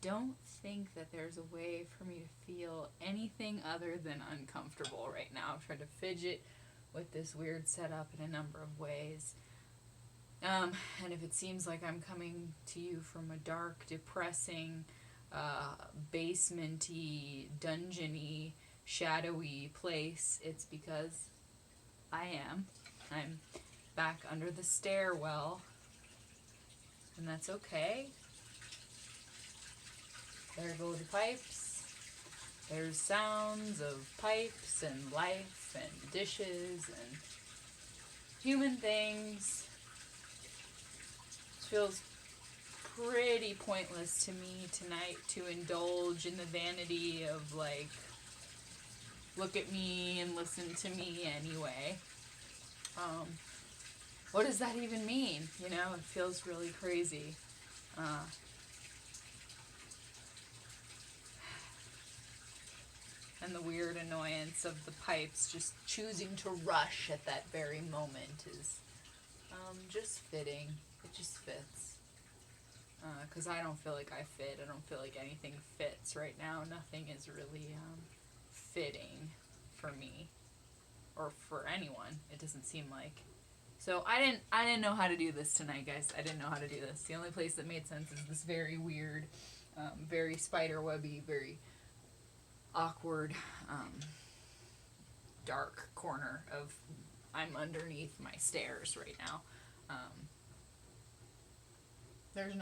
don't think that there's a way for me to feel anything other than uncomfortable right now. I've tried to fidget with this weird setup in a number of ways. And if it seems like I'm coming to you from a dark, depressing, basementy, dungeony, shadowy place, it's because I am. I'm back under the stairwell, and that's okay. There go the pipes. There's sounds of pipes and life and dishes and human things. It feels pretty pointless to me tonight to indulge in the vanity of, like, look at me and listen to me anyway. What does that even mean? You know, it feels really crazy. And the weird annoyance of the pipes just choosing to rush at that very moment is just fitting. It just fits. Because I don't feel like I fit. I don't feel like anything fits right now. Nothing is really fitting for me or for anyone. It doesn't seem like. So I didn't know how to do this tonight, guys. I didn't know how to do this. The only place that made sense is this very weird, very spiderwebby, very awkward, dark corner of I'm underneath my stairs right now. There's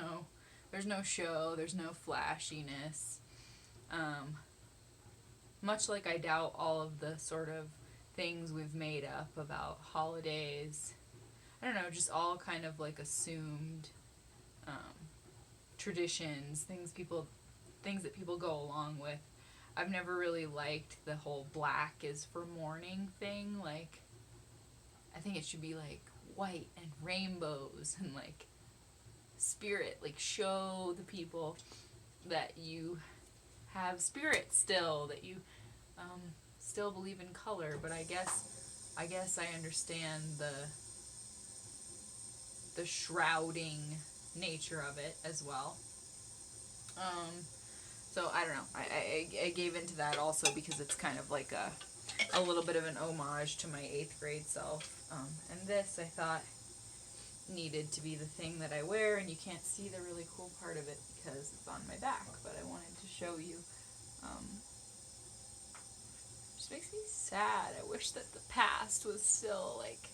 no show. There's no flashiness. Much like I doubt all of the sort of things we've made up about holidays. I don't know, just all kind of like assumed traditions, things that people go along with. I've never really liked the whole black is for mourning thing. Like, I think it should be like white and rainbows and like spirit. Like, show the people that you have spirit still, that you still believe in color. But I guess I understand the shrouding nature of it as well. So I don't know. I gave into that also because it's kind of like a little bit of an homage to my 8th grade self. And this I thought needed to be the thing that I wear, and you can't see the really cool part of it because it's on my back, but I wanted to show you. Just makes me sad. I wish that the past was still like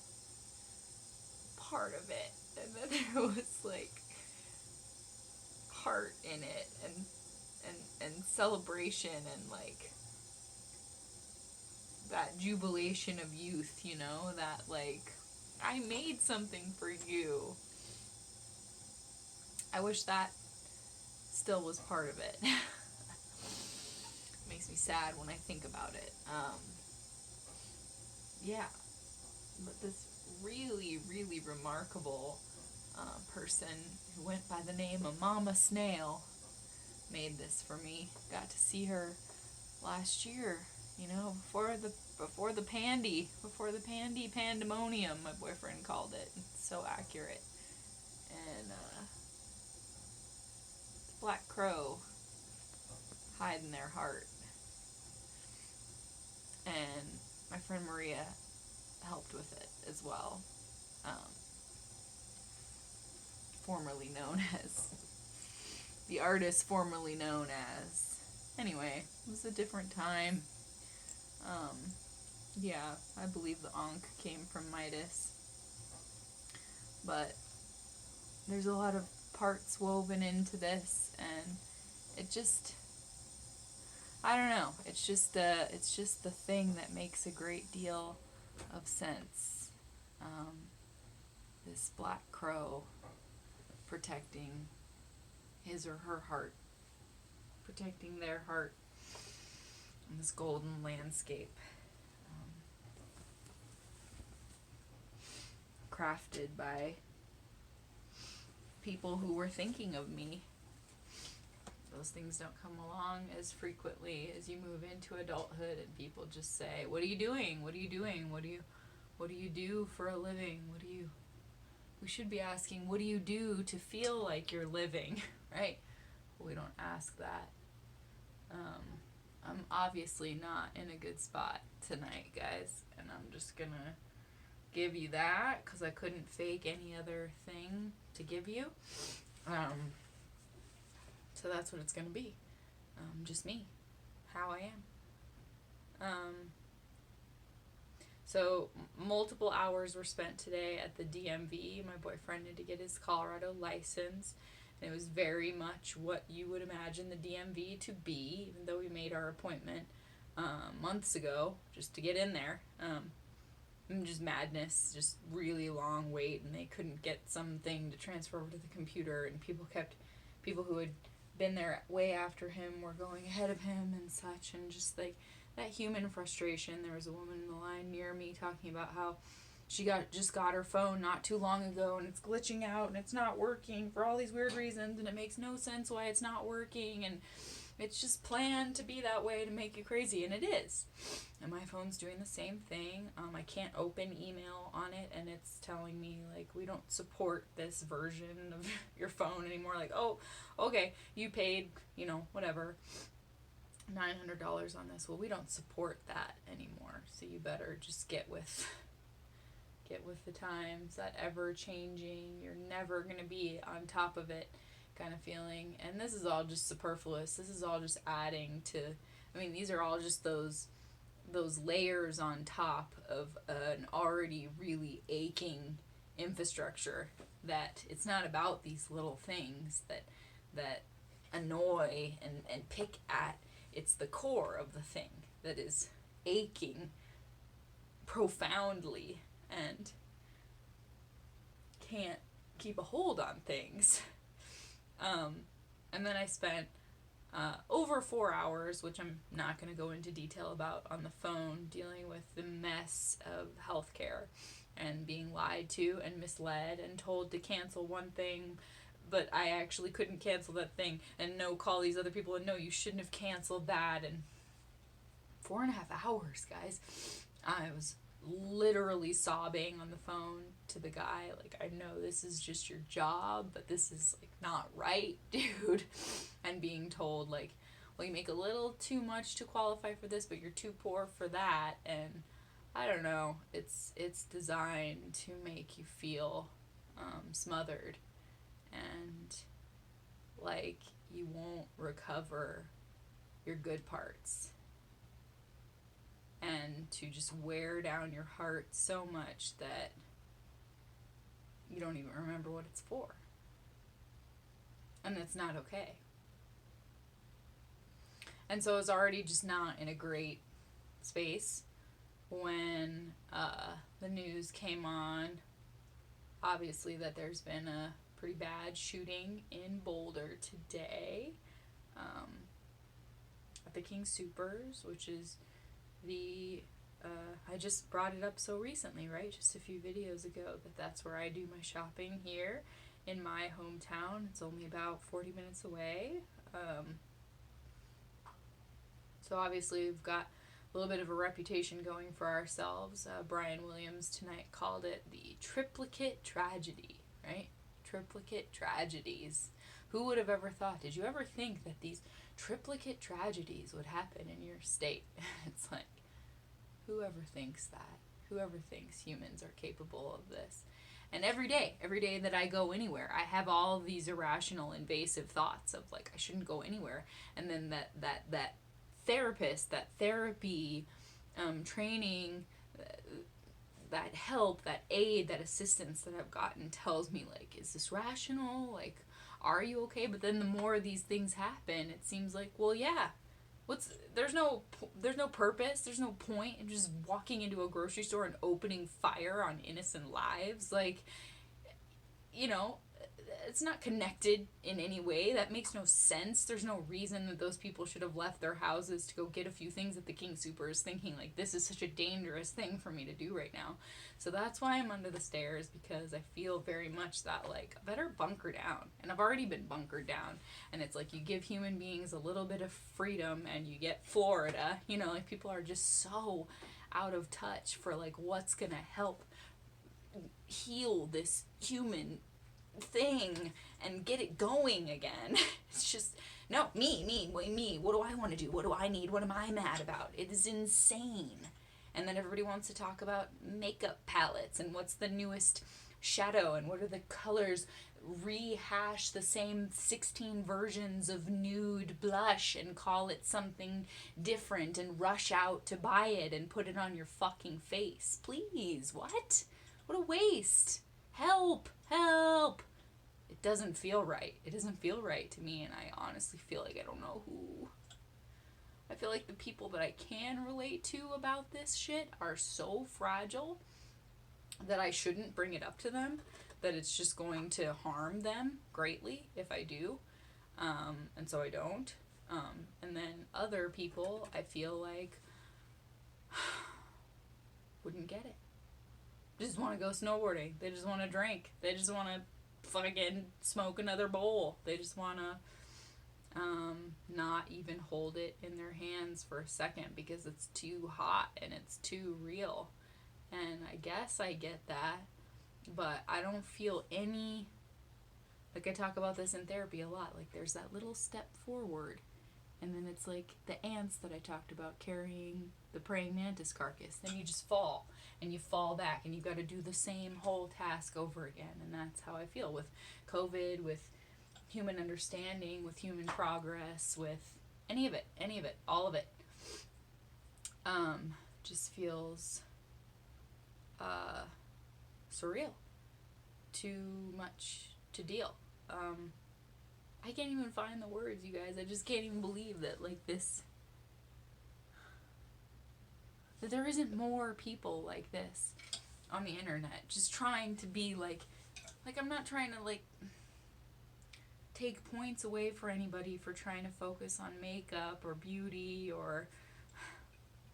part of it, and that there was like heart in it, and celebration, and like that jubilation of youth, you know, that like I made something for you. I wish that still was part of it. Makes me sad when I think about it. Yeah, but this really, really remarkable person who went by the name of Mama Snail made this for me. Got to see her last year, you know, before the pandy pandemonium, my boyfriend called it. It's so accurate. And Black Crow hide in their heart. And my friend Maria helped with it as well. Formerly known as the artist formerly known as. Anyway, it was a different time. Yeah, I believe the Ankh came from Midas. But there's a lot of parts woven into this, and it just, I don't know. It's just the thing that makes a great deal of sense. This black crow protecting his or her heart, protecting their heart in this golden landscape, crafted by people who were thinking of me. Those things don't come along as frequently as you move into adulthood, and people just say, "What are you doing? What are you doing? What do you do for a living? We should be asking, what do you do to feel like you're living?" Right? We don't ask that. I'm obviously not in a good spot tonight, guys, and I'm just gonna give you that because I couldn't fake any other thing to give you. So that's what it's gonna be. Just me, how I am. So multiple hours were spent today at the DMV. My boyfriend had to get his Colorado license. And it was very much what you would imagine the DMV to be, even though we made our appointment months ago just to get in there. Just madness, just really long wait, and they couldn't get something to transfer over to the computer, and people who had been there way after him were going ahead of him and such, and just like that human frustration. There was a woman in the line near me talking about how she just got her phone not too long ago, and it's glitching out, and it's not working for all these weird reasons, and it makes no sense why it's not working, and it's just planned to be that way to make you crazy, and it is. And my phone's doing the same thing. I can't open email on it, and it's telling me, like, we don't support this version of your phone anymore. Like, oh, okay, you paid, whatever, $900 on this. Well, we don't support that anymore, so you better just get with the times. That ever-changing, you're never going to be on top of it kind of feeling. And this is all just superfluous. This is all just adding to, these are all just those layers on top of an already really aching infrastructure, that it's not about these little things that annoy and pick at. It's the core of the thing that is aching profoundly and can't keep a hold on things. And then I spent over 4 hours, which I'm not going to go into detail about, on the phone dealing with the mess of healthcare and being lied to and misled and told to cancel one thing, but I actually couldn't cancel that thing, and no, call these other people, and no, you shouldn't have canceled that. And 4.5 hours, guys. I was literally sobbing on the phone to the guy, like, I know this is just your job, but this is, like, not right, dude. And being told, like, well, you make a little too much to qualify for this, but you're too poor for that. And I don't know, it's designed to make you feel smothered and like you won't recover your good parts, and to just wear down your heart so much that you don't even remember what it's for. And it's not okay. And so I was already just not in a great space when the news came on, obviously, that there's been a pretty bad shooting in Boulder today at the King Soopers, which is I just brought it up so recently, right? Just a few videos ago, that's where I do my shopping here in my hometown. It's only about 40 minutes away. So obviously we've got a little bit of a reputation going for ourselves. Brian Williams tonight called it the triplicate tragedy, right? Triplicate tragedies. Who would have ever thought? Did you ever think that these triplicate tragedies would happen in your state? It's like, whoever thinks that? Whoever thinks humans are capable of this? And every day that I go anywhere, I have all of these irrational, invasive thoughts of, like, I shouldn't go anywhere. And then that therapist, that therapy, training, that help, that aid, that assistance that I've gotten tells me, like, is this rational? Like, are you okay? But then the more these things happen, it seems like, well, yeah, there's no purpose, there's no point in just walking into a grocery store and opening fire on innocent lives. Like, it's not connected in any way. That makes no sense. There's no reason that those people should have left their houses to go get a few things at the King Soopers thinking, like, this is such a dangerous thing for me to do right now. So that's why I'm under the stairs, because I feel very much that, like, I better bunker down. And I've already been bunkered down. And it's like, you give human beings a little bit of freedom and you get Florida. Like, people are just so out of touch for, like, what's gonna help heal this human thing and get it going again. It's just, no, me, what do I want to do? What do I need? What am I mad about? It is insane. And then everybody wants to talk about makeup palettes and what's the newest shadow and what are the colors, rehash the same 16 versions of nude blush and call it something different and rush out to buy it and put it on your fucking face. Please, what? What a waste. Help, help. It doesn't feel right. It doesn't feel right to me, and I honestly feel like I don't know who. I feel like the people that I can relate to about this shit are so fragile that I shouldn't bring it up to them, that it's just going to harm them greatly if I do. And so I don't. And then other people, I feel like, wouldn't get it. They just want to go snowboarding. They just want to drink. They just want to fucking smoke another bowl. They just want to not even hold it in their hands for a second because it's too hot and it's too real. And I guess I get that, but I don't feel any, like I talk about this in therapy a lot, like there's that little step forward, and then it's like the ants that I talked about carrying the praying mantis carcass, then you just fall, and you fall back, and you've got to do the same whole task over again, and that's how I feel with COVID, with human understanding, with human progress, with any of it, all of it. Just feels surreal. Too much to deal. I can't even find the words, you guys. I just can't even believe that, like, this, that there isn't more people like this on the internet just trying to be like I'm not trying to, like, take points away for anybody for trying to focus on makeup or beauty or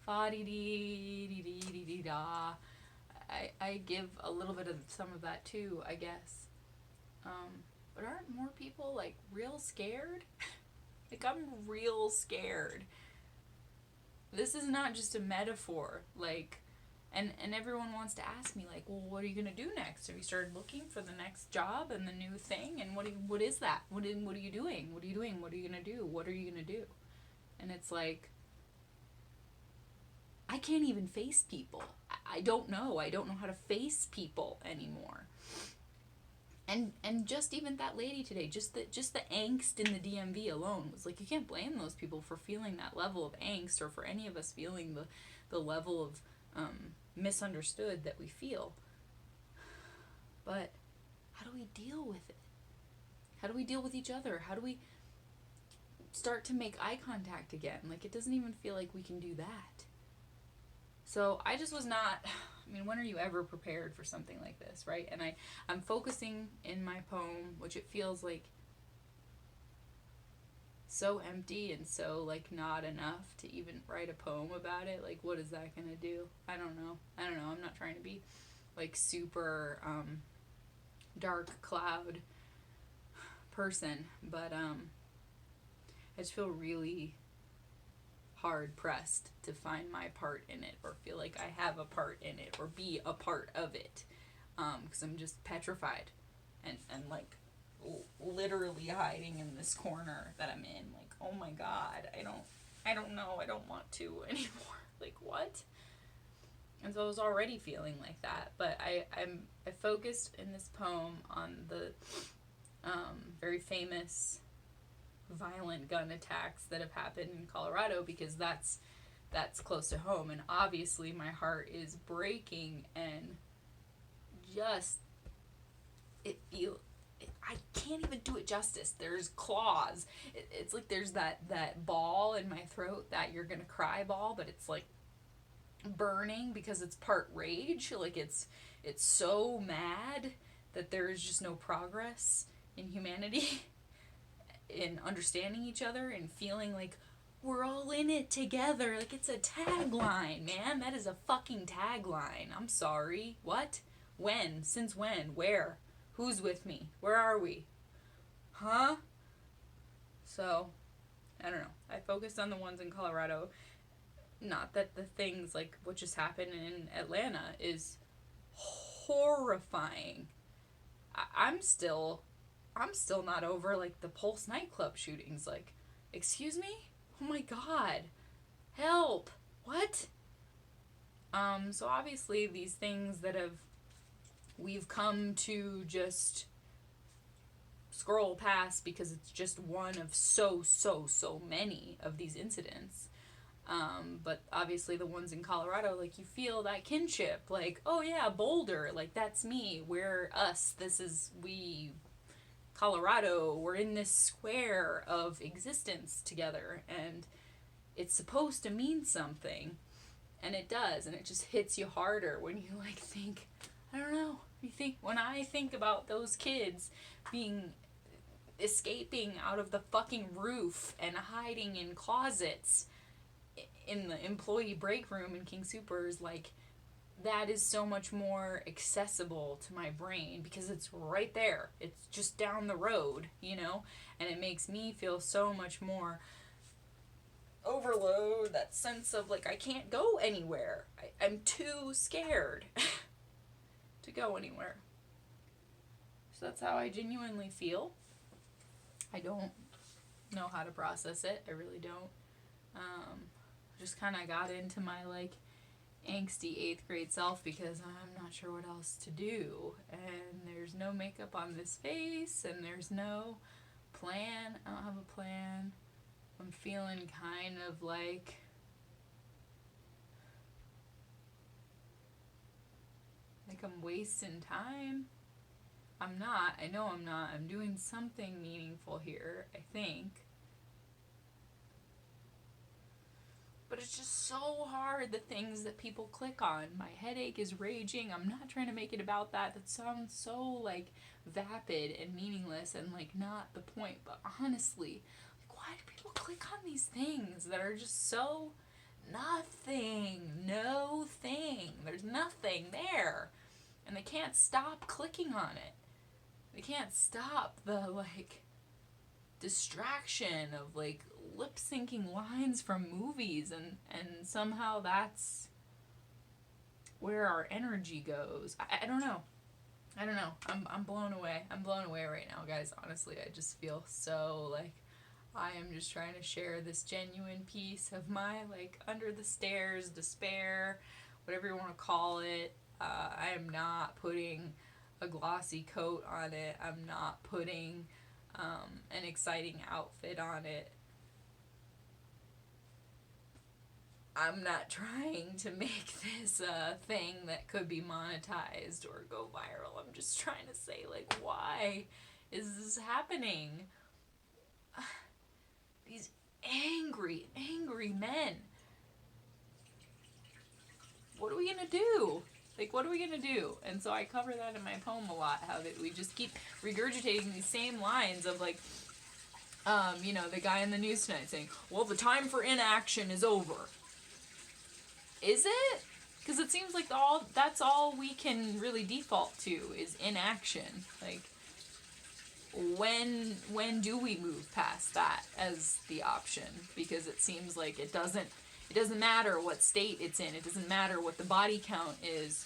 fa-dee-dee-dee-dee-dee-da. I give a little bit of some of that too, I guess. But aren't more people, like, real scared? Like, I'm real scared. This is not just a metaphor. Like, and everyone wants to ask me, like, well, what are you going to do next? Have you started looking for the next job and the new thing? And what is that? What are you doing? What are you doing? What are you going to do? What are you going to do? And it's like, I can't even face people. I don't know. I don't know how to face people anymore. And just even that lady today, just the angst in the DMV alone was like, you can't blame those people for feeling that level of angst, or for any of us feeling the level of misunderstood that we feel. But how do we deal with it? How do we deal with each other? How do we start to make eye contact again? Like, it doesn't even feel like we can do that. So I just was not, I mean, when are you ever prepared for something like this, right? And I'm focusing in my poem, which it feels like so empty and so, like, not enough to even write a poem about it. Like, what is that gonna do? I don't know. I'm not trying to be, like, super dark cloud person, but I just feel really hard pressed to find my part in it, or feel like I have a part in it, or be a part of it, because I'm just petrified and like literally hiding in this corner that I'm in, like, oh my god, I don't know, I don't want to anymore. Like, what? And so I was already feeling like that, but I focused in this poem on the very famous violent gun attacks that have happened in Colorado, because that's close to home, and obviously my heart is breaking, and just I can't even do it justice. There's claws. It's like there's that ball in my throat, that you're gonna cry ball, but it's like burning because it's part rage. Like, it's so mad that there is just no progress in humanity in understanding each other and feeling like we're all in it together. Like, it's a tagline, man. That is a fucking tagline. I'm sorry. What? When? Since when? Where? Who's with me? Where are we? Huh? So, I don't know. I focused on the ones in Colorado. Not that the things like what just happened in Atlanta is horrifying. I'm still not over like the Pulse nightclub shootings. Like, excuse me? Oh my god. Help. What? So obviously these things that we've come to just scroll past because it's just one of so many of these incidents. But obviously the ones in Colorado, like, you feel that kinship, like, oh yeah, Boulder, like, that's me, we're us, this is we, Colorado, we're in this square of existence together, and it's supposed to mean something, and it does, and it just hits you harder when you, like, think, I don't know, when I think about those kids escaping out of the fucking roof and hiding in closets in the employee break room in King Soopers, like, that is so much more accessible to my brain because it's right there. It's just down the road, you know? And it makes me feel so much more overload, that sense of, like, I can't go anywhere. I'm too scared to go anywhere. So that's how I genuinely feel. I don't know how to process it. I really don't. Just kind of got into my, like, angsty 8th grade self because I'm not sure what else to do. And there's no makeup on this face, and there's no plan. I don't have a plan. I'm feeling kind of like I'm wasting time. I'm not. I know I'm not. I'm doing something meaningful here, I think. But it's just so hard, the things that people click on. My headache is raging. I'm not trying to make it about that. That sounds so, like, vapid and meaningless and, like, not the point. But honestly, like, why do people click on these things that are just so nothing? No thing. There's nothing there. And they can't stop clicking on it. They can't stop the, like, distraction of, like, lip syncing lines from movies, and somehow that's where our energy goes. I don't know. I'm blown away. I'm blown away right now, guys. Honestly, I just feel so like I am just trying to share this genuine piece of my, like, under the stairs despair, whatever you want to call it. I am not putting a glossy coat on it. I'm not putting an exciting outfit on it. I'm not trying to make this a thing that could be monetized or go viral. I'm just trying to say, like, why is this happening? These angry, angry men. What are we gonna do? Like, what are we gonna do? And so I cover that in my poem a lot, how that we just keep regurgitating these same lines of, like, you know, the guy in the news tonight saying, well, the time for inaction is over. Is it? Because it seems like that's all we can really default to is inaction. Like, when do we move past that as the option? Because it seems like it doesn't matter what state it's in. It doesn't matter what the body count is.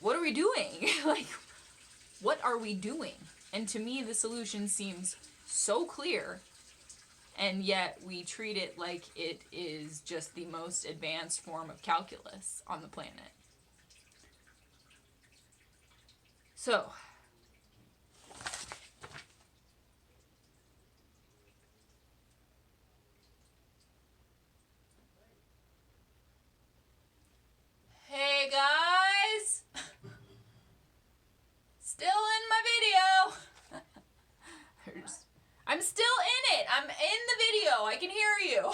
What are we doing? Like, what are we doing? And to me, the solution seems so clear, and yet we treat it like it is just the most advanced form of calculus on the planet. So, hey guys! Still in my video! I'm still in it! I'm in the video! I can hear you!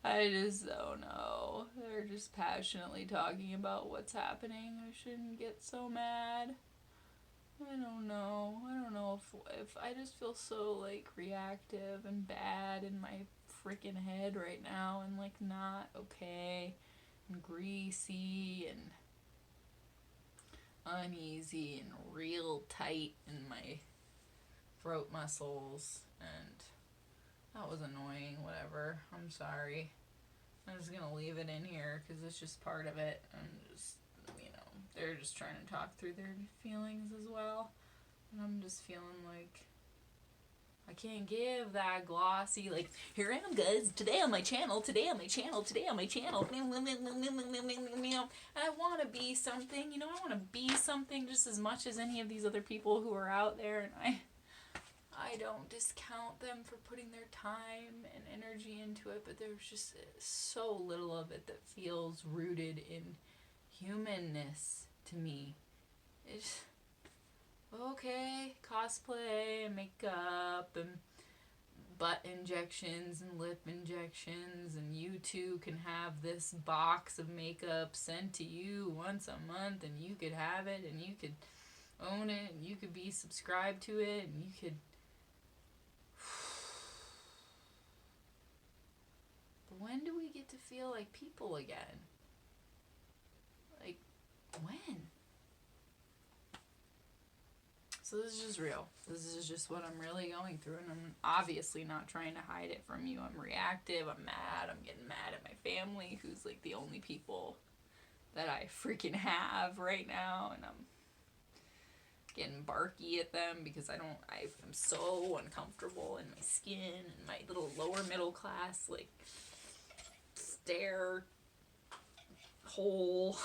I just don't know. They're just passionately talking about what's happening. I shouldn't get so mad. I don't know. I don't know if I just feel so, like, reactive and bad in my freaking head right now, and, like, not okay, and greasy and uneasy and real tight in my throat muscles, and that was annoying. Whatever. I'm sorry. I'm just gonna leave it in here because it's just part of it. I'm just, they're just trying to talk through their feelings as well. And I'm just feeling like I can't give that glossy, like, here I am, guys, today on my channel, today on my channel, today on my channel. And I want to be something, you know, I want to be something just as much as any of these other people who are out there. And I don't discount them for putting their time and energy into it, but there's just so little of it that feels rooted in humanness to me. It's okay, cosplay and makeup and butt injections and lip injections, and you too can have this box of makeup sent to you once a month, and you could have it, and you could own it, and you could be subscribed to it, and you could... But when do we get to feel like people again? Like, when? So this is just real. This is just what I'm really going through, and I'm obviously not trying to hide it from you. I'm reactive, I'm mad, I'm getting mad at my family, who's like the only people that I freaking have right now, and I'm getting barky at them because I'm so uncomfortable in my skin and my little lower middle class, like, stare hole.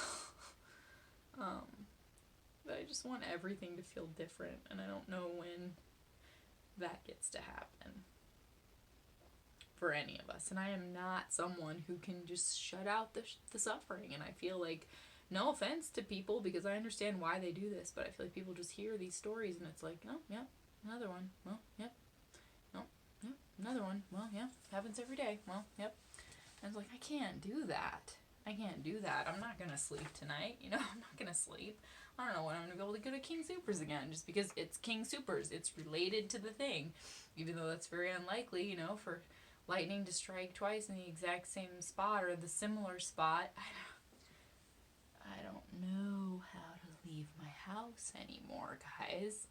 But I just want everything to feel different, and I don't know when that gets to happen for any of us. And I am not someone who can just shut out the suffering, and I feel like, no offense to people, because I understand why they do this, but I feel like people just hear these stories and it's like, oh, yeah, another one, well, yep, no, yep, another one, well, yeah, happens every day, well, yep. And it's like, I can't do that. I can't do that. I'm not gonna sleep tonight, you know, I'm not gonna sleep. I don't know when I'm gonna be able to go to King Soopers again, just because it's King Soopers. It's related to the thing, even though that's very unlikely, you know, for lightning to strike twice in the exact same spot or the similar spot. I don't know how to leave my house anymore, guys.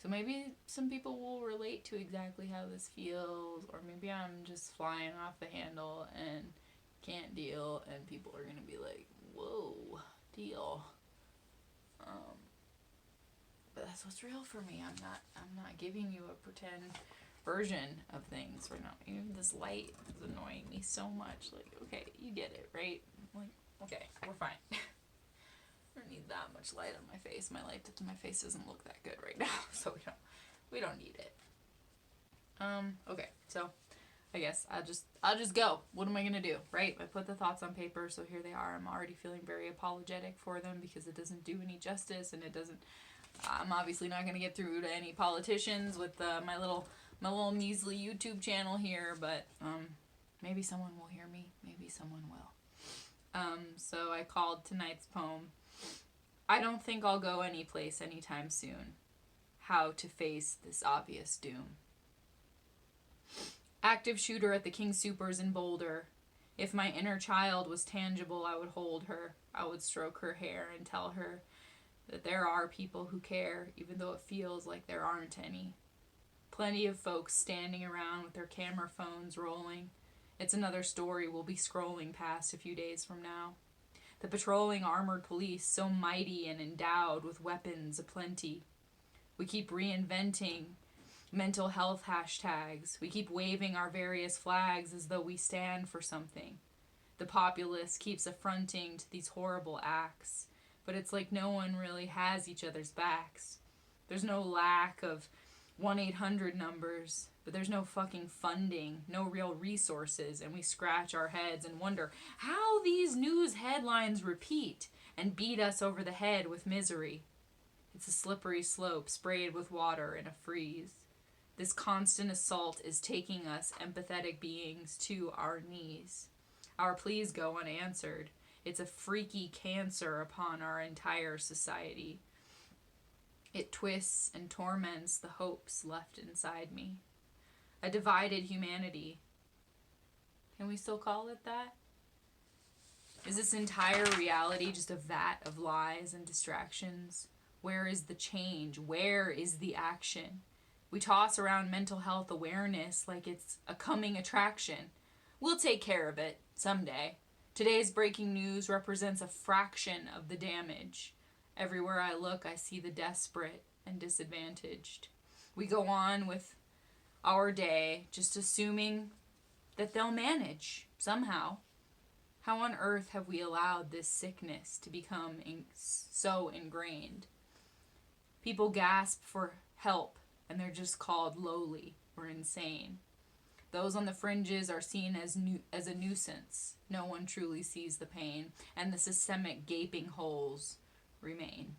So maybe some people will relate to exactly how this feels, or maybe I'm just flying off the handle and can't deal, and people are gonna be like, whoa, deal. But that's what's real for me. I'm not giving you a pretend version of things right now. Even this light is annoying me so much. Like, okay, you get it, right? Like, okay, we're fine. I don't need that much light on my face. My face doesn't look that good right now, so we don't need it. Okay, so I guess I'll just go. What am I gonna do, right? I put the thoughts on paper, so here they are. I'm already feeling very apologetic for them because it doesn't do any justice, and it doesn't. I'm obviously not gonna get through to any politicians with my little measly YouTube channel here, but maybe someone will hear me. Maybe someone will. So I called tonight's poem, I don't think I'll go anyplace anytime soon. How to face this obvious doom. Active shooter at the King Soopers in Boulder. If my inner child was tangible, I would hold her. I would stroke her hair and tell her that there are people who care, even though it feels like there aren't any. Plenty of folks standing around with their camera phones rolling. It's another story we'll be scrolling past a few days from now. The patrolling armored police, so mighty and endowed with weapons aplenty. We keep reinventing mental health hashtags. We keep waving our various flags as though we stand for something. The populace keeps affronting to these horrible acts, but it's like no one really has each other's backs. There's no lack of 1-800 numbers, but there's no fucking funding, no real resources, and we scratch our heads and wonder how these news headlines repeat and beat us over the head with misery. It's a slippery slope sprayed with water in a freeze. This constant assault is taking us, empathetic beings, to our knees. Our pleas go unanswered. It's a freaky cancer upon our entire society. It twists and torments the hopes left inside me. A divided humanity. Can we still call it that? Is this entire reality just a vat of lies and distractions? Where is the change? Where is the action? We toss around mental health awareness like it's a coming attraction. We'll take care of it someday. Today's breaking news represents a fraction of the damage. Everywhere I look, I see the desperate and disadvantaged. We go on with our day just assuming that they'll manage somehow. How on earth have we allowed this sickness to become so ingrained? People gasp for help and they're just called lowly or insane. Those on the fringes are seen as a nuisance. No one truly sees the pain, and the systemic gaping holes remain.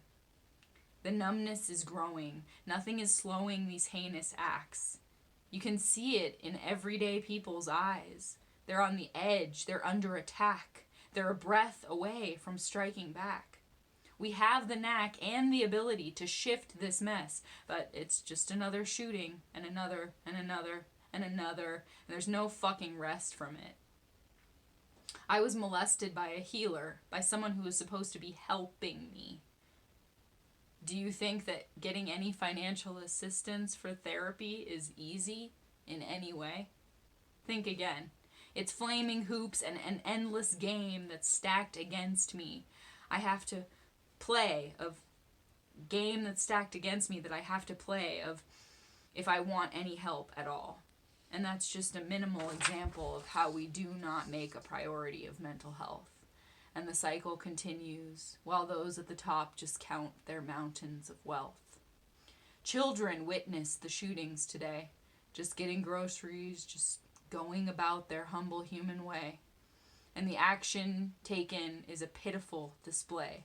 The numbness is growing. Nothing is slowing these heinous acts. You can see it in everyday people's eyes. They're on the edge. They're under attack. They're a breath away from striking back. We have the knack and the ability to shift this mess, but it's just another shooting and another and another and another, and there's no fucking rest from it. I was molested by a healer, by someone who was supposed to be helping me. Do you think that getting any financial assistance for therapy is easy in any way? Think again. It's flaming hoops and an endless game that's stacked against me. I have to play of game that's stacked against me that I have to play of if I want any help at all. And that's just a minimal example of how we do not make a priority of mental health. And the cycle continues while those at the top just count their mountains of wealth. Children witness the shootings today, just getting groceries, just going about their humble human way. And the action taken is a pitiful display.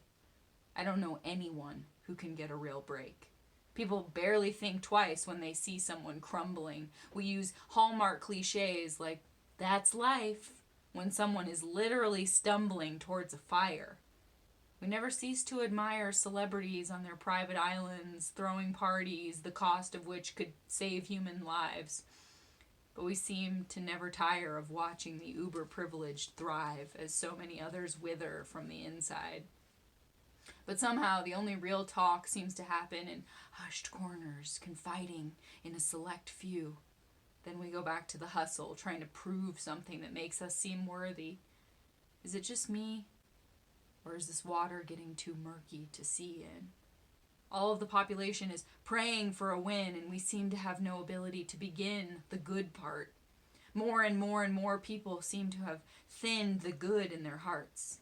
I don't know anyone who can get a real break. People barely think twice when they see someone crumbling. We use Hallmark cliches like, that's life, when someone is literally stumbling towards a fire. We never cease to admire celebrities on their private islands, throwing parties, the cost of which could save human lives. But we seem to never tire of watching the uber-privileged thrive as so many others wither from the inside. But somehow the only real talk seems to happen in hushed corners, confiding in a select few. Then we go back to the hustle, trying to prove something that makes us seem worthy. Is it just me? Or is this water getting too murky to see in? All of the population is praying for a win, and we seem to have no ability to begin the good part. More and more people seem to have thinned the good in their hearts.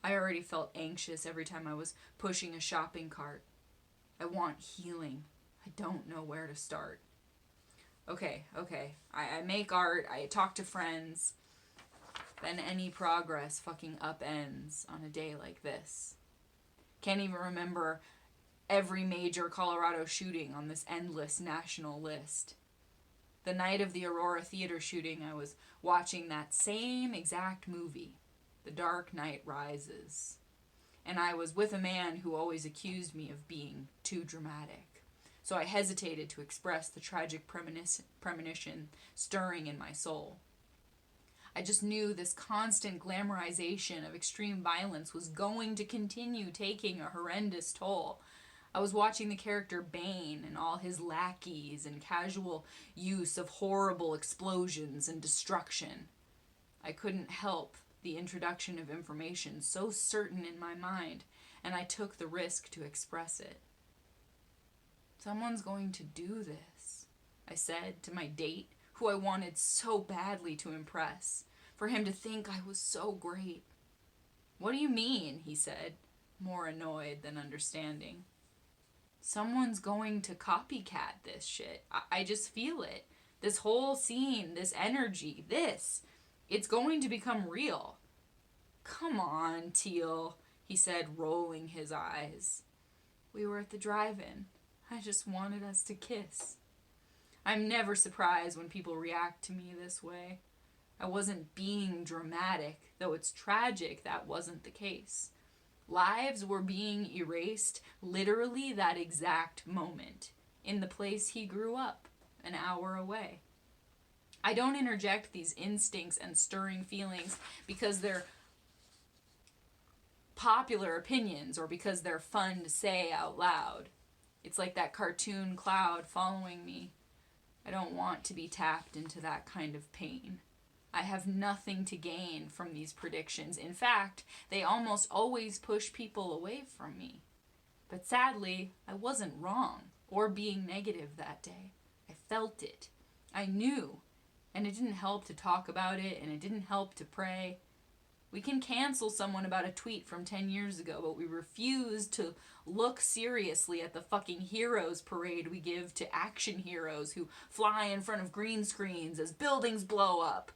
I already felt anxious every time I was pushing a shopping cart. I want healing. I don't know where to start. Okay. I make art, I talk to friends. Then any progress fucking upends on a day like this. Can't even remember every major Colorado shooting on this endless national list. The night of the Aurora Theater shooting, I was watching that same exact movie, The Dark Knight Rises. And I was with a man who always accused me of being too dramatic. So I hesitated to express the tragic premonition stirring in my soul. I just knew this constant glamorization of extreme violence was going to continue taking a horrendous toll. I was watching the character Bane and all his lackeys and casual use of horrible explosions and destruction. I couldn't help the introduction of information so certain in my mind, and I took the risk to express it. Someone's going to do this, I said to my date, who I wanted so badly to impress, for him to think I was so great. What do you mean? He said, more annoyed than understanding. Someone's going to copycat this shit. I just feel it. This whole scene, this energy, it's going to become real. Come on, Teal, he said, rolling his eyes. We were at the drive-in. I just wanted us to kiss. I'm never surprised when people react to me this way. I wasn't being dramatic, though it's tragic that wasn't the case. Lives were being erased literally that exact moment, in the place he grew up, an hour away. I don't interject these instincts and stirring feelings because they're popular opinions or because they're fun to say out loud. It's like that cartoon cloud following me. I don't want to be tapped into that kind of pain. I have nothing to gain from these predictions. In fact, they almost always push people away from me. But sadly, I wasn't wrong or being negative that day. I felt it. I knew. And it didn't help to talk about it, and it didn't help to pray. We can cancel someone about a tweet from 10 years ago, but we refuse to look seriously at the fucking heroes parade we give to action heroes who fly in front of green screens as buildings blow up.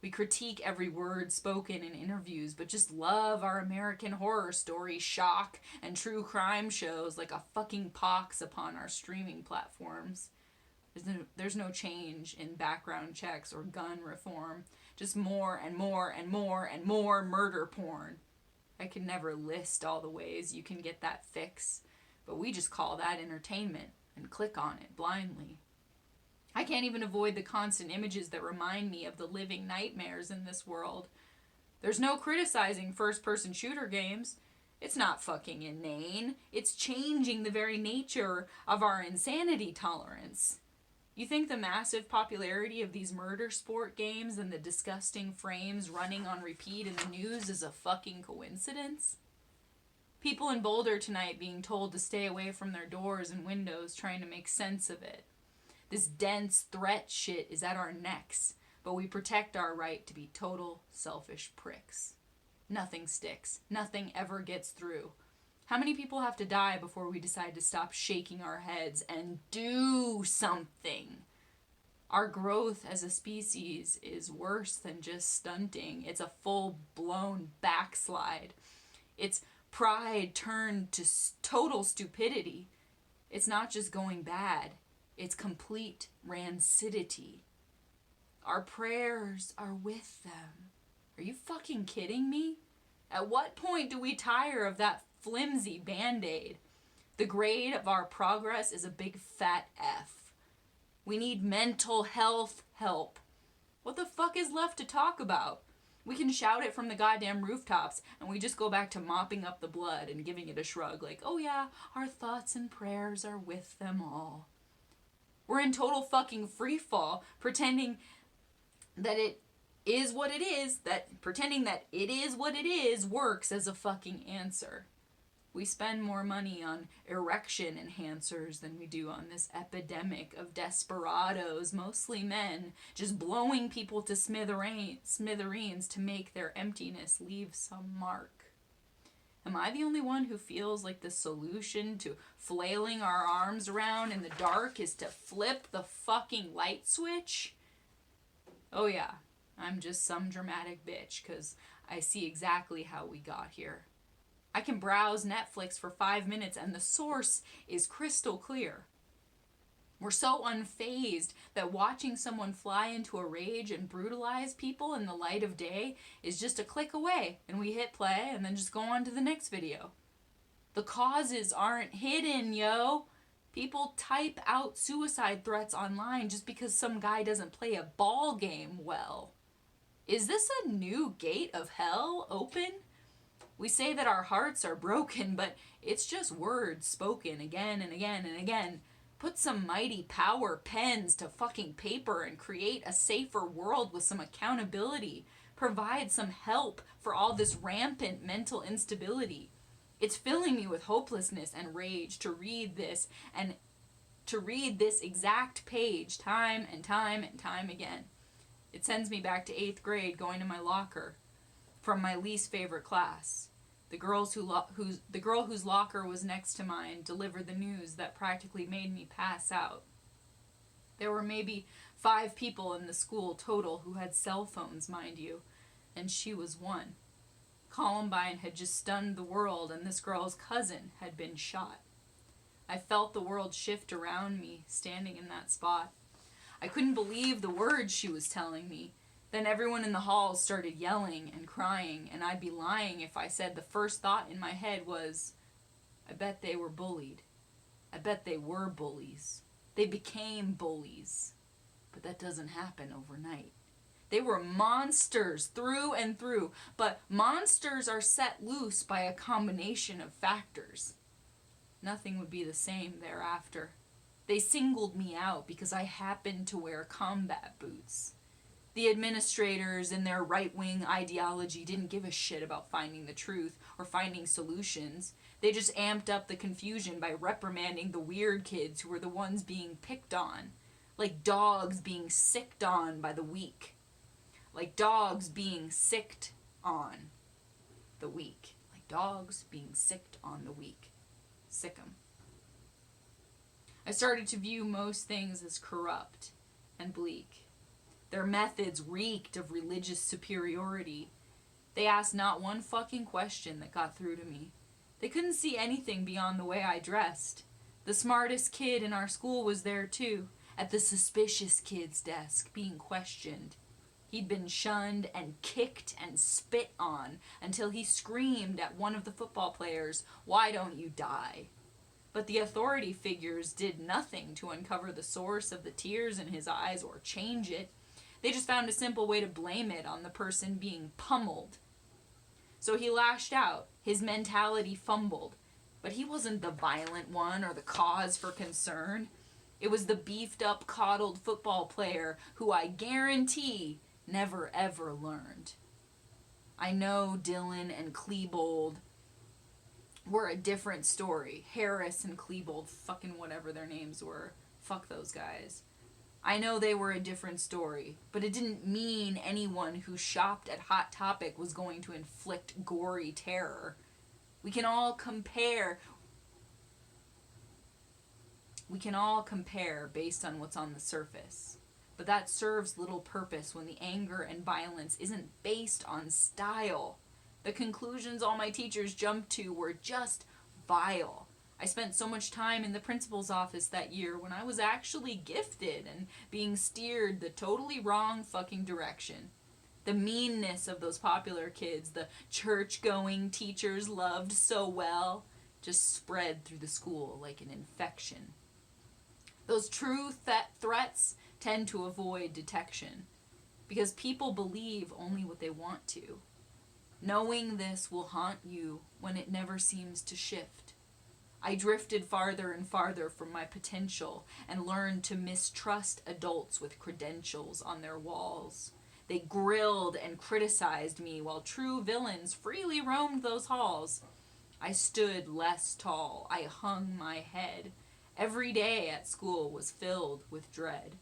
We critique every word spoken in interviews, but just love our American Horror Story, shock, and true crime shows like a fucking pox upon our streaming platforms. There's no change in background checks or gun reform. Just more and more and more and more murder porn. I could never list all the ways you can get that fix, but we just call that entertainment and click on it blindly. I can't even avoid the constant images that remind me of the living nightmares in this world. There's no criticizing first-person shooter games. It's not fucking inane. It's changing the very nature of our insanity tolerance. You think the massive popularity of these murder sport games and the disgusting frames running on repeat in the news is a fucking coincidence? People in Boulder tonight being told to stay away from their doors and windows, trying to make sense of it. This dense threat shit is at our necks, but we protect our right to be total selfish pricks. Nothing sticks. Nothing ever gets through. How many people have to die before we decide to stop shaking our heads and do something? Our growth as a species is worse than just stunting. It's a full-blown backslide. It's pride turned to total stupidity. It's not just going bad. It's complete rancidity. Our prayers are with them. Are you fucking kidding me? At what point do we tire of that flimsy band-aid? The grade of our progress is a big fat F. We need mental health help. What the fuck is left to talk about? We can shout it from the goddamn rooftops, and we just go back to mopping up the blood and giving it a shrug like, oh yeah, our thoughts and prayers are with them all. We're in total fucking freefall, pretending that it is what it is, pretending that it is what it is works as a fucking answer. We spend more money on erection enhancers than we do on this epidemic of desperados, mostly men, just blowing people to smithereens to make their emptiness leave some mark. Am I the only one who feels like the solution to flailing our arms around in the dark is to flip the fucking light switch? Oh yeah, I'm just some dramatic bitch, 'cause I see exactly how we got here. I can browse Netflix for 5 minutes and the source is crystal clear. We're so unfazed that watching someone fly into a rage and brutalize people in the light of day is just a click away, and we hit play and then just go on to the next video. The causes aren't hidden, yo. People type out suicide threats online just because some guy doesn't play a ball game well. Is this a new gate of hell open? We say that our hearts are broken, but it's just words spoken again and again and again. Put some mighty power pens to fucking paper and create a safer world with some accountability. Provide some help for all this rampant mental instability. It's filling me with hopelessness and rage to read this exact page time and time and time again. It sends me back to 8th grade going to my locker from my least favorite class. The girl whose locker was next to mine delivered the news that practically made me pass out. There were maybe 5 people in the school total who had cell phones, mind you, and she was one. Columbine had just stunned the world, and this girl's cousin had been shot. I felt the world shift around me, standing in that spot. I couldn't believe the words she was telling me. Then everyone in the halls started yelling and crying, and I'd be lying if I said the first thought in my head was, I bet they were bullied. I bet they were bullies. They became bullies. But that doesn't happen overnight. They were monsters through and through, but monsters are set loose by a combination of factors. Nothing would be the same thereafter. They singled me out because I happened to wear combat boots. The administrators and their right-wing ideology didn't give a shit about finding the truth or finding solutions. They just amped up the confusion by reprimanding the weird kids who were the ones being picked on. Like dogs being sicked on by the weak. Like dogs being sicked on the weak. Like dogs being sicked on the weak. Sick 'em. I started to view most things as corrupt and bleak. Their methods reeked of religious superiority. They asked not one fucking question that got through to me. They couldn't see anything beyond the way I dressed. The smartest kid in our school was there too, at the suspicious kid's desk, being questioned. He'd been shunned and kicked and spit on until he screamed at one of the football players, "Why don't you die?" But the authority figures did nothing to uncover the source of the tears in his eyes or change it. They just found a simple way to blame it on the person being pummeled. So he lashed out. His mentality fumbled. But he wasn't the violent one or the cause for concern. It was the beefed up, coddled football player who I guarantee never ever learned. I know Dylan and Klebold were a different story. Harris and Klebold, fucking whatever their names were. Fuck those guys. I know they were a different story, but it didn't mean anyone who shopped at Hot Topic was going to inflict gory terror. We can all compare based on what's on the surface. But that serves little purpose when the anger and violence isn't based on style. The conclusions all my teachers jumped to were just vile. I spent so much time in the principal's office that year when I was actually gifted and being steered the totally wrong fucking direction. The meanness of those popular kids, the church-going teachers loved so well, just spread through the school like an infection. Those true threats tend to avoid detection because people believe only what they want to. Knowing this will haunt you when it never seems to shift. I drifted farther and farther from my potential and learned to mistrust adults with credentials on their walls. They grilled and criticized me while true villains freely roamed those halls. I stood less tall. I hung my head. Every day at school was filled with dread.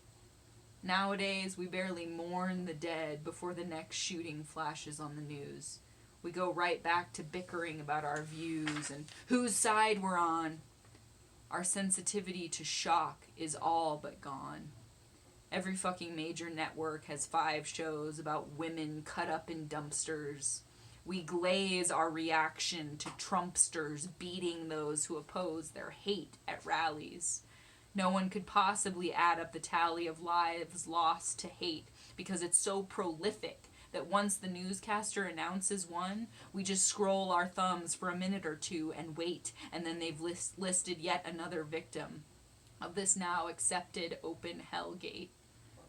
Nowadays, we barely mourn the dead before the next shooting flashes on the news. We go right back to bickering about our views and whose side we're on. Our sensitivity to shock is all but gone. Every fucking major network has 5 shows about women cut up in dumpsters. We glaze our reaction to Trumpsters beating those who oppose their hate at rallies. No one could possibly add up the tally of lives lost to hate because it's so prolific that once the newscaster announces one, we just scroll our thumbs for a minute or two and wait, and then they've listed yet another victim of this now accepted open hell gate.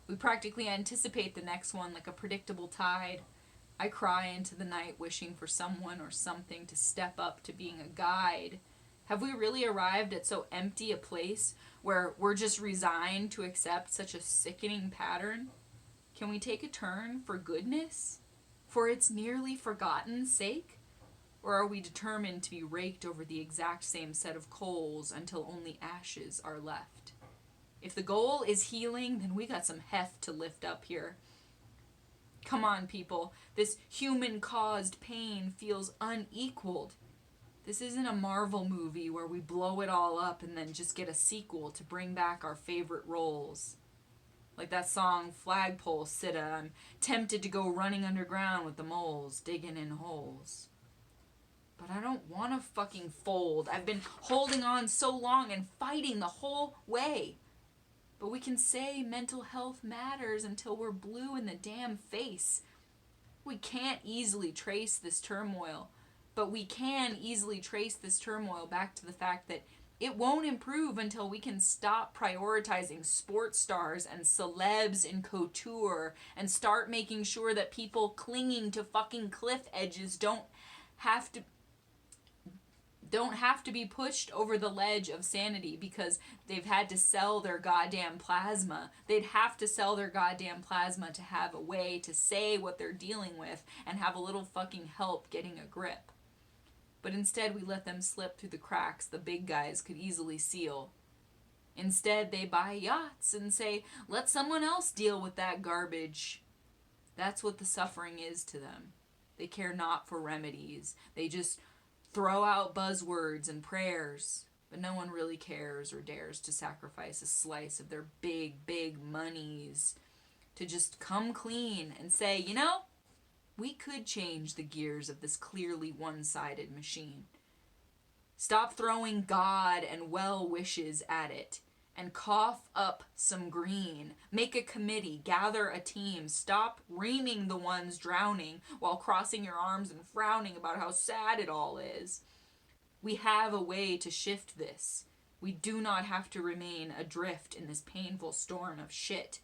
We practically anticipate the next one like a predictable tide. I cry into the night wishing for someone or something to step up to being a guide. Have we really arrived at so empty a place where we're just resigned to accept such a sickening pattern? Can we take a turn for goodness? For its nearly forgotten sake? Or are we determined to be raked over the exact same set of coals until only ashes are left? If the goal is healing, then we got some heft to lift up here. Come on, people. This human-caused pain feels unequaled. This isn't a Marvel movie where we blow it all up and then just get a sequel to bring back our favorite roles. Like that song, Flagpole Sitta, I'm tempted to go running underground with the moles, digging in holes. But I don't want to fucking fold. I've been holding on so long and fighting the whole way. But we can say mental health matters until we're blue in the damn face. We can't easily trace this turmoil, but we can easily trace this turmoil back to the fact that it won't improve until we can stop prioritizing sports stars and celebs in couture and start making sure that people clinging to fucking cliff edges don't have to don't have to be pushed over the ledge of sanity because they've had to sell their goddamn plasma. They'd have to sell their goddamn plasma to have a way to say what they're dealing with and have a little fucking help getting a grip. But instead, we let them slip through the cracks the big guys could easily seal. Instead, they buy yachts and say, let someone else deal with that garbage. That's what the suffering is to them. They care not for remedies. They just throw out buzzwords and prayers, but no one really cares or dares to sacrifice a slice of their big, big monies to just come clean and say, you know, we could change the gears of this clearly one-sided machine. Stop throwing God and well wishes at it and cough up some green. Make a committee, gather a team, stop reaming the ones drowning while crossing your arms and frowning about how sad it all is. We have a way to shift this. We do not have to remain adrift in this painful storm of shit.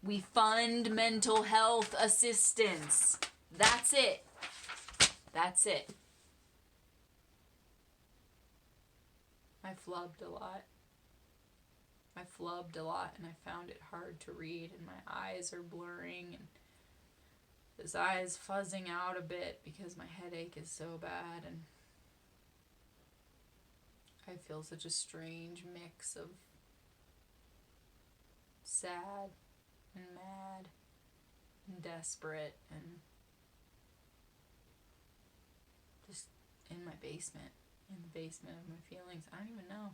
We fund mental health assistance. That's it. That's it. I flubbed a lot. And I found it hard to read, and my eyes are blurring, and this eye is fuzzing out a bit because my headache is so bad, and I feel such a strange mix of sad and mad and desperate and just in my basement, in the basement of my feelings. I don't even know.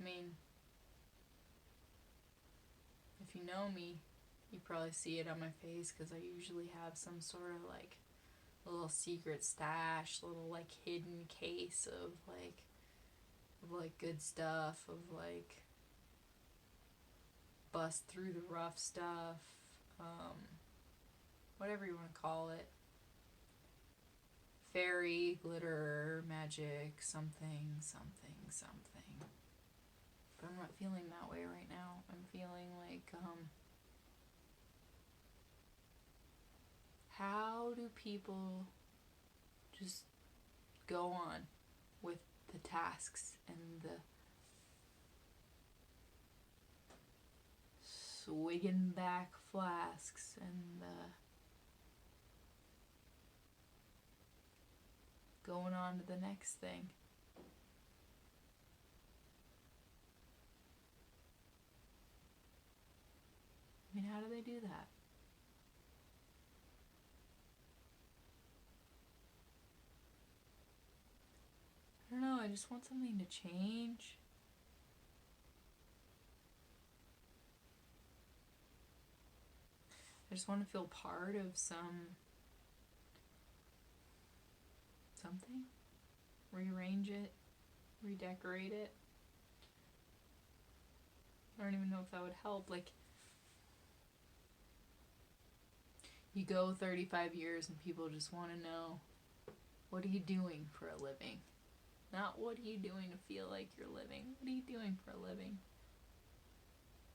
I mean, if you know me, you probably see it on my face because I usually have some sort of like little secret stash, little like hidden case of like good stuff, of like bust through the rough stuff, whatever you want to call it. Fairy, glitter, magic, something. But I'm not feeling that way right now. I'm feeling like, how do people just go on with the tasks and the swigging back flasks and the going on to the next thing? I mean, how do they do that? I don't know, I just want something to change. I just want to feel part of something. Rearrange it, redecorate it. I don't even know if that would help. Like, you go 35 years and people just want to know, what are you doing for a living? Not what are you doing to feel like you're living. What are you doing for a living?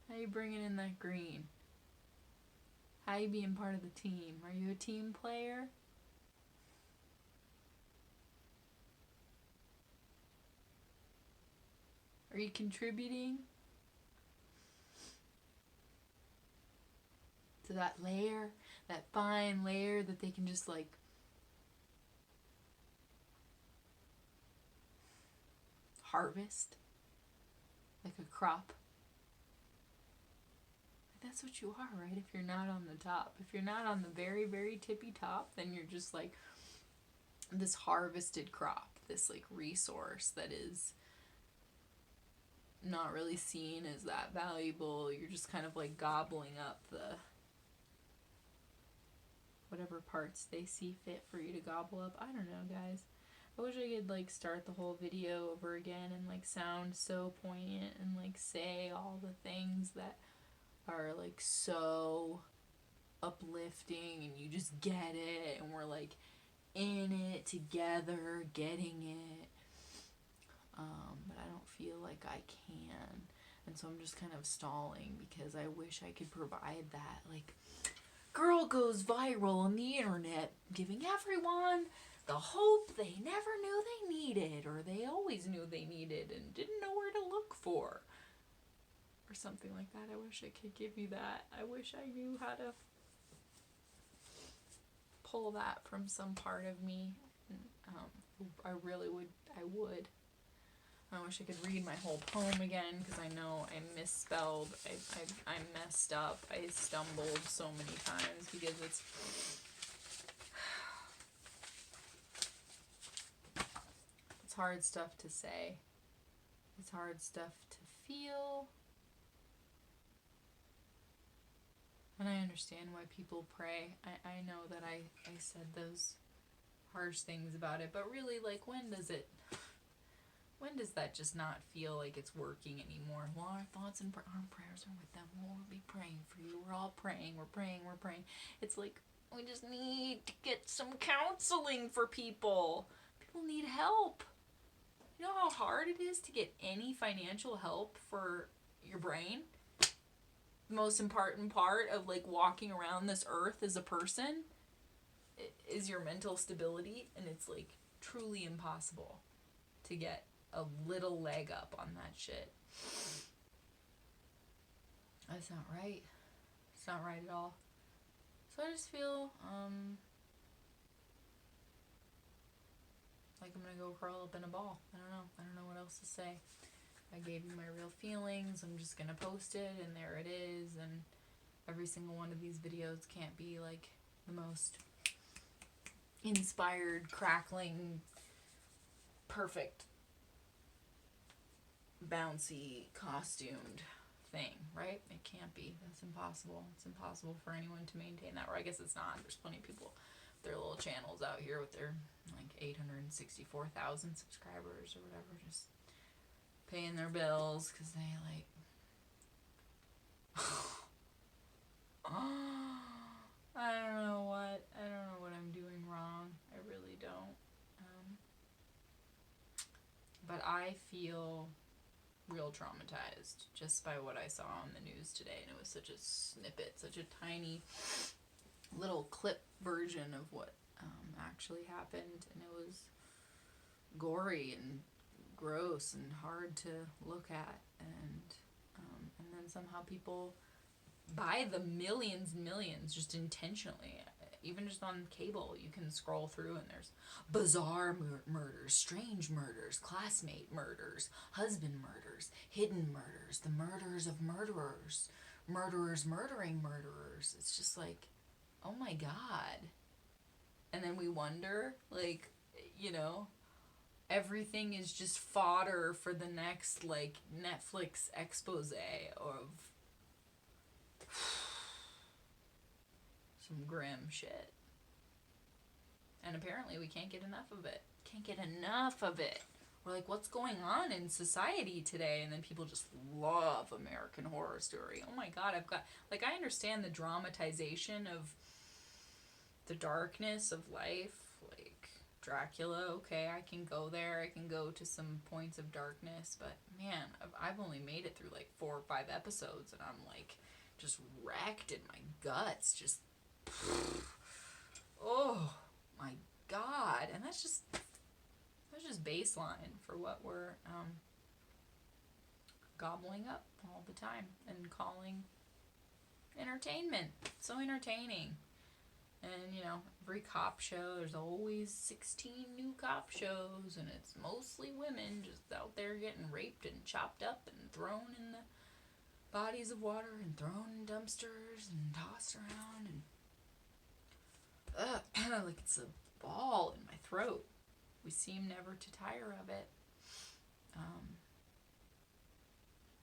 How are you bringing in that green? How are you being part of the team? Are you a team player? Are you contributing to that layer, that fine layer that they can just like harvest like a crop? That's what you are, right? If you're not on the top, if you're not on the very, very tippy top, then you're just like this harvested crop, this like resource that is not really seen as that valuable. You're just kind of like gobbling up the whatever parts they see fit for you to gobble up. I don't know, guys. I wish I could like start the whole video over again and like sound so poignant and like say all the things that are like so uplifting and you just get it and we're like in it together, getting it. But I don't feel like I can. And so I'm just kind of stalling because I wish I could provide that. Like, girl goes viral on the internet, giving everyone the hope they never knew they needed, or they always knew they needed and didn't know where to look for, or something like that. I wish I could give you that. I wish I knew how to pull that from some part of me. I really would. I would. I wish I could read my whole poem again, because I know I misspelled, I messed up, I stumbled so many times, because it's hard stuff to say. It's hard stuff to feel. And I understand why people pray. I know that I said those harsh things about it, but really, like, when does that just not feel like it's working anymore? Well, our thoughts and our prayers are with them. We'll be praying for you. We're all praying. We're praying. We're praying. It's like, we just need to get some counseling for people. People need help. You know how hard it is to get any financial help for your brain? The most important part of, like, walking around this earth as a person is your mental stability, and it's, like, truly impossible to get a little leg up on that shit. That's not right. It's not right at all. So I just feel like I'm gonna go curl up in a ball. I don't know what else to say. I gave you my real feelings. I'm just gonna post it, and there it is. And every single one of these videos can't be like the most inspired, crackling, perfect, bouncy, costumed thing, right? It can't be. That's impossible. It's impossible for anyone to maintain that. Or I guess it's not. There's plenty of people, their little channels out here with their like 864,000 subscribers or whatever, just paying their bills because they like I don't know what I'm doing wrong. I really don't. But I feel real traumatized just by what I saw on the news today, and it was such a snippet, such a tiny little clip version of what actually happened, and it was gory and gross and hard to look at, and then somehow people buy the millions and millions just intentionally. Even just on cable, you can scroll through and there's bizarre murders, strange murders, classmate murders, husband murders, hidden murders, the murders of murderers, murderers murdering murderers. It's just like, oh my God. And then we wonder, like, you know, everything is just fodder for the next, like, Netflix expose of some grim shit. And apparently we can't get enough of it. We're like, what's going on in society today? And then people just love American Horror Story. Oh my God, I understand the dramatization of the darkness of life, like Dracula. Okay, I can go there. I can go to some points of darkness. But man, I've only made it through like 4 or 5 episodes, and I'm like just wrecked in my guts. Just, oh my God. And that's just baseline for what we're gobbling up all the time and calling entertainment. So entertaining. And, you know, every cop show, there's always 16 new cop shows, and it's mostly women just out there getting raped and chopped up and thrown in the bodies of water and thrown in dumpsters and tossed around, and like it's a ball in my throat. We seem never to tire of it.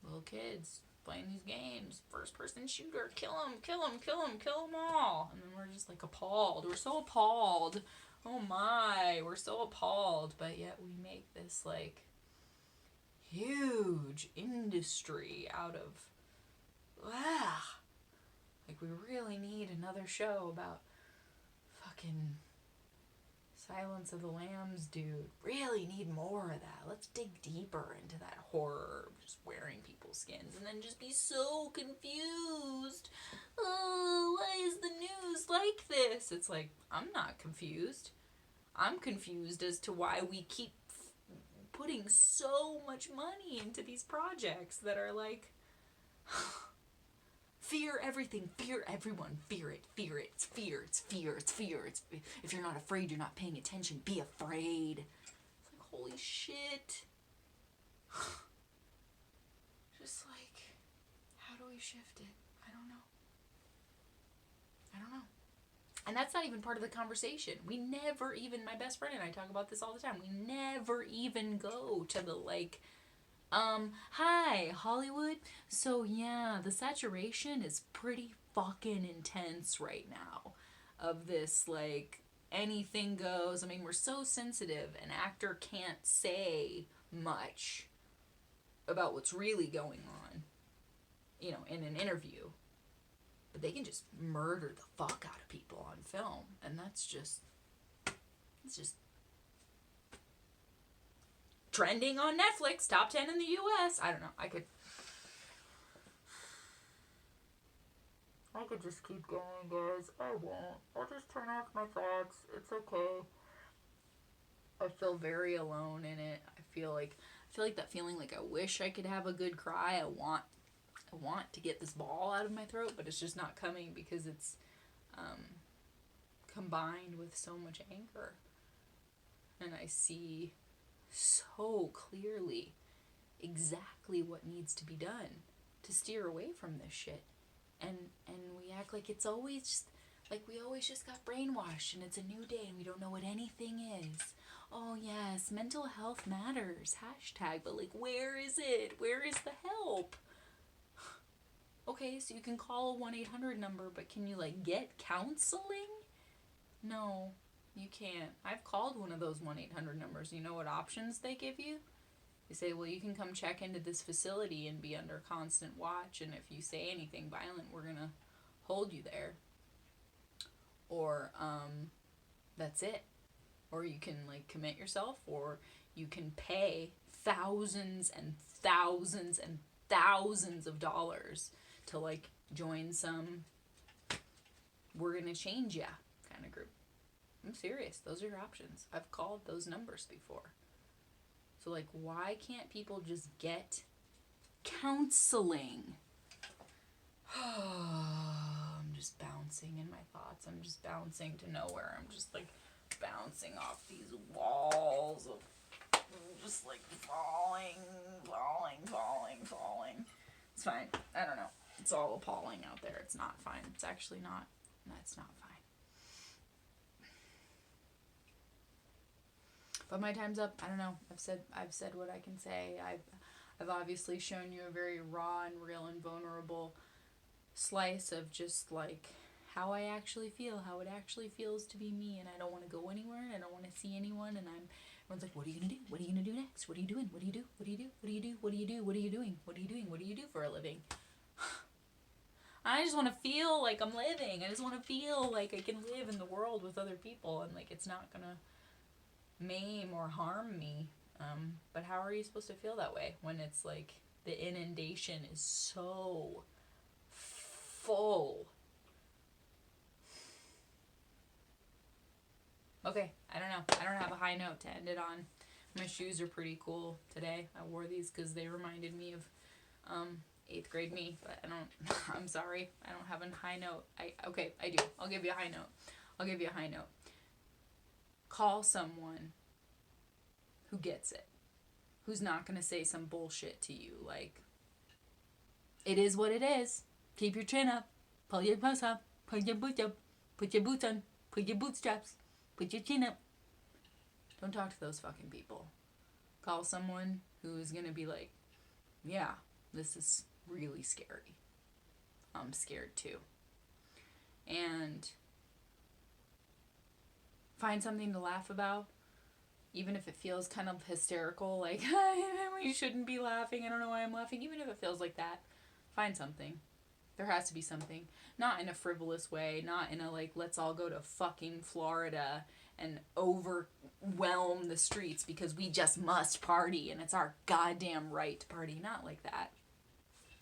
Little kids playing these games, first person shooter, kill them all. And then we're just like appalled. We're so appalled. Oh my, we're so appalled. But yet we make this like huge industry out of, like we really need another show about fucking Silence of the Lambs, dude. Really need more of that. Let's dig deeper into that horror, just wearing people's skins, and then just be so confused. Oh, why is the news like this? It's like, I'm not confused. I'm confused as to why we keep putting so much money into these projects that are like, fear everything, fear everyone, fear it, fear it, it's fear, it's fear, it's fear, it's, if you're not afraid, you're not paying attention, be afraid. It's like, holy shit. Just like, how do we shift it? I don't know. And that's not even part of the conversation. We never even, my best friend and I talk about this all the time, we never even go to the like, hi, Hollywood. So yeah, the saturation is pretty fucking intense right now of this, like, anything goes. I mean, we're so sensitive. An actor can't say much about what's really going on, in an interview. But they can just murder the fuck out of people on film. And it's just trending on Netflix, top 10 in the US. I don't know. I could just keep going, guys. I won't. I'll just turn off my thoughts. It's okay. I feel very alone in it. I feel like that feeling like I wish I could have a good cry. I want to get this ball out of my throat, but it's just not coming because it's combined with so much anger. And I see so clearly exactly what needs to be done to steer away from this shit. And we act like it's always just, like we always just got brainwashed and it's a new day and we don't know what anything is. Oh yes, mental health matters, hashtag, but like, where is it? Where is the help? Okay, so you can call a 1-800 number, but can you like get counseling? No, you can't. I've called one of those 1-800 numbers. You know what options they give you? They say, well, you can come check into this facility and be under constant watch, and if you say anything violent, we're gonna hold you there. Or that's it. Or you can like commit yourself, or you can pay thousands and thousands and thousands of dollars to like join some we're gonna change ya kind of group. I'm serious. Those are your options. I've called those numbers before. So like, why can't people just get counseling? I'm just bouncing in my thoughts. I'm just bouncing to nowhere. I'm just like bouncing off these walls of just like falling. It's fine. I don't know. It's all appalling out there. It's not fine. It's actually not. That's not fine. But my time's up. I don't know. I've said what I can say. I've obviously shown you a very raw and real and vulnerable slice of just like how I actually feel, how it actually feels to be me, and I don't want to go anywhere, and I don't want to see anyone, and everyone's like, what are you gonna do? What are you gonna do next? What are you doing? What do you do? What do you do? What do you do? What do you do? What are you doing? What are you doing? What do you do for a living? I just want to feel like I'm living. I just want to feel like I can live in the world with other people, and like it's not gonna maim or harm me. But how are you supposed to feel that way when it's like the inundation is so full? Okay, I don't know. I don't have a high note to end it on. My shoes are pretty cool today. I wore these because they reminded me of 8th grade me, but I don't, I'm sorry. I don't have a high note. I do. I'll give you a high note. Call someone who gets it. Who's not going to say some bullshit to you like, it is what it is. Keep your chin up. Pull your pants up. Put your boots up. Put your boots on. Put your bootstraps. Put your chin up. Don't talk to those fucking people. Call someone who's going to be like, yeah, this is really scary. I'm scared too. And find something to laugh about. Even if it feels kind of hysterical, like, you shouldn't be laughing, I don't know why I'm laughing. Even if it feels like that, find something. There has to be something. Not in a frivolous way, not in a, like, let's all go to fucking Florida and overwhelm the streets because we just must party and it's our goddamn right to party. Not like that.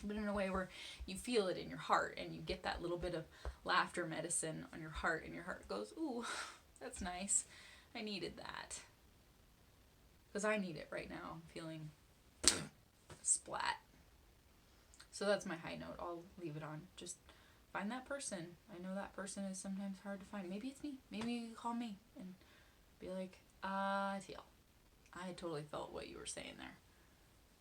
But in a way where you feel it in your heart and you get that little bit of laughter medicine on your heart and your heart goes, ooh, that's nice. I needed that. Because I need it right now. I'm feeling splat. So that's my high note. I'll leave it on. Just find that person. I know that person is sometimes hard to find. Maybe it's me. Maybe you call me and be like, I totally felt what you were saying there.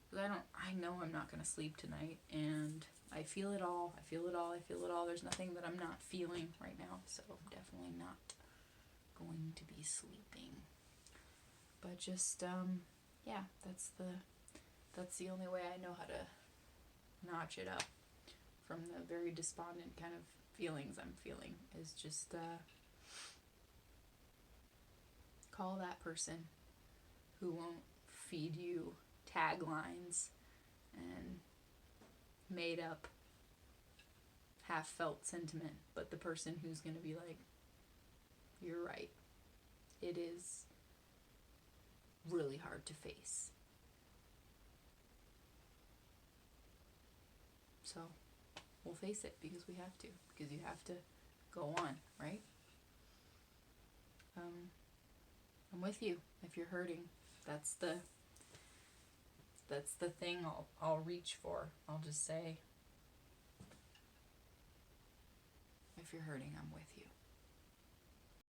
Because I know I'm not going to sleep tonight, and I feel it all. I feel it all. I feel it all. There's nothing that I'm not feeling right now, so I'm definitely not going to be sleeping. But just, yeah, that's the only way I know how to notch it up from the very despondent kind of feelings I'm feeling, is just call that person who won't feed you taglines and made up half felt sentiment, but the person who's going to be like, you're right, it is really hard to face. So we'll face it because we have to, because you have to go on, right? I'm with you if you're hurting. That's the thing I'll reach for. I'll just say, if you're hurting, I'm with you.